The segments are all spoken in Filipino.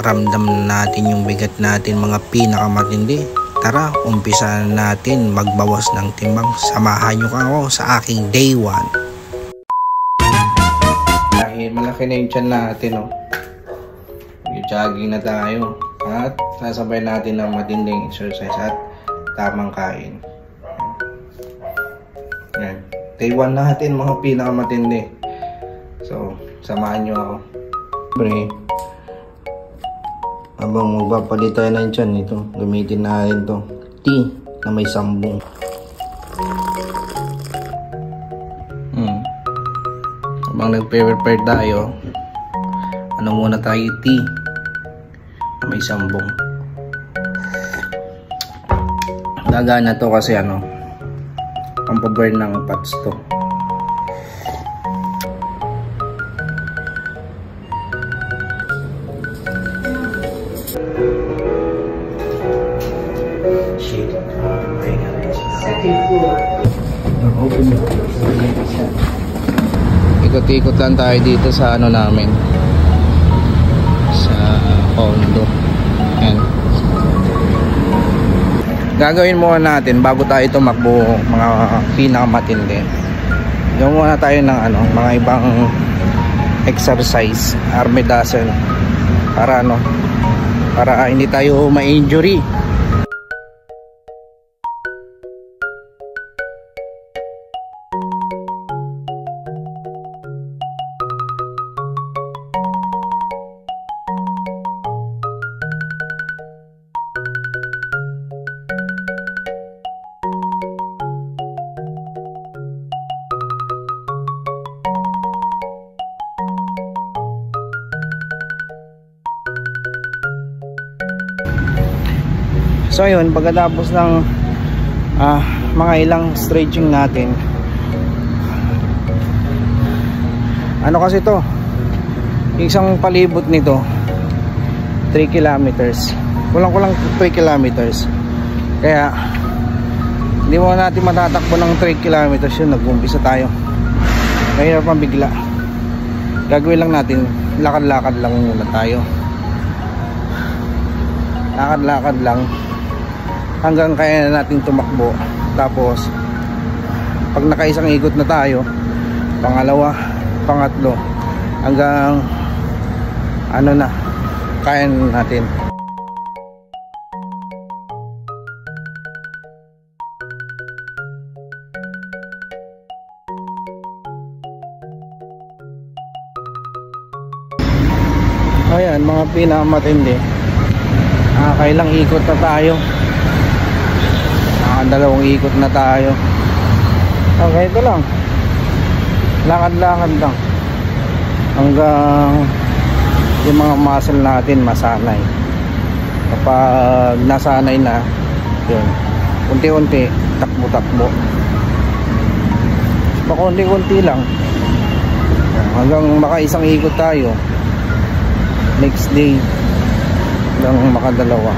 ramdam natin yung bigat natin mga pinakamatindi. Tara, umpisa natin magbawas ng timbang. Samahan nyo ako sa aking day 1. Dahil malaki na yung tiyan natin, oh. Jogging na tayo at sasabay natin ng matinding exercise at tamang kain. Yan. Day 1 natin mga pinakamatindi. So, samahan nyo ako. Pre, habang magpapalit tayo ng tiyan ito, gamitin natin to tea na may sambong. Habang nagpe-prepare tayo, ano muna tayo, tea na may sambong. Gagana to kasi ano, pampaburn ng fats to. Ikot-ikot lang tayo dito sa ano namin, sa condo. Ayan. Gagawin muna natin bago tayo tumakbo mga pinakamatindi. Gawin muna tayo ng ano, mga ibang exercise, army dazzle, para ano, para hindi tayo ma-injury. So ayun, pagkatapos ng mga ilang stretching natin, ano kasi to, isang palibot nito 3 kilometers, kulang-kulang 3 kilometers. Kaya hindi mo natin matatakbo ng 3 kilometers yun. Nag-umpisa tayo, mahirap pang bigla. Gagawin lang natin, lakad-lakad lang muna tayo, lakad-lakad lang hanggang kaya na natin tumakbo. Tapos pag nakaisang ikot na tayo, pangalawa, pangatlo, hanggang ano na, kaya na natin. Ayan mga pinakamatindi, kailang ikot na tayo, dalawang ikot na tayo. Okay, ito lang, lakad-lakad lang hanggang yung mga muscle natin masanay. Kapag nasanay na yun, unti-unti takbo-takbo, pakunti-kunti lang hanggang makaisang ikot tayo. Next day hanggang makadalawa,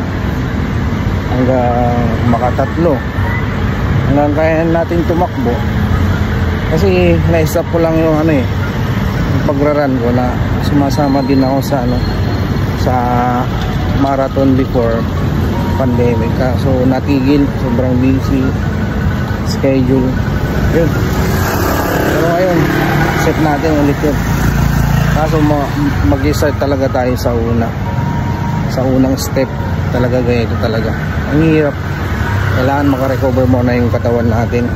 hanggang makatatlo, hanggang kaya natin tumakbo. Kasi na-stop ko lang yung ano yung pagraran ko, na sumasama din ako sa ano, sa marathon before pandemic. So natigil, sobrang busy schedule yun. Pero ayun, set natin ulit yun. Kaso mag-start talaga tayo sa unang step talaga. Ganito talaga ang hirap. Kailangan makarecover muna yung katawan natin.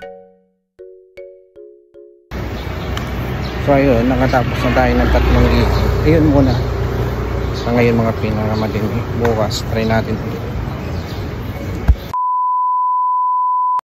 So ayun, nakatapos na tayo ng 3 ikot. Ayun muna sa ngayon mga pinakamatindi. Bukas try natin ulit.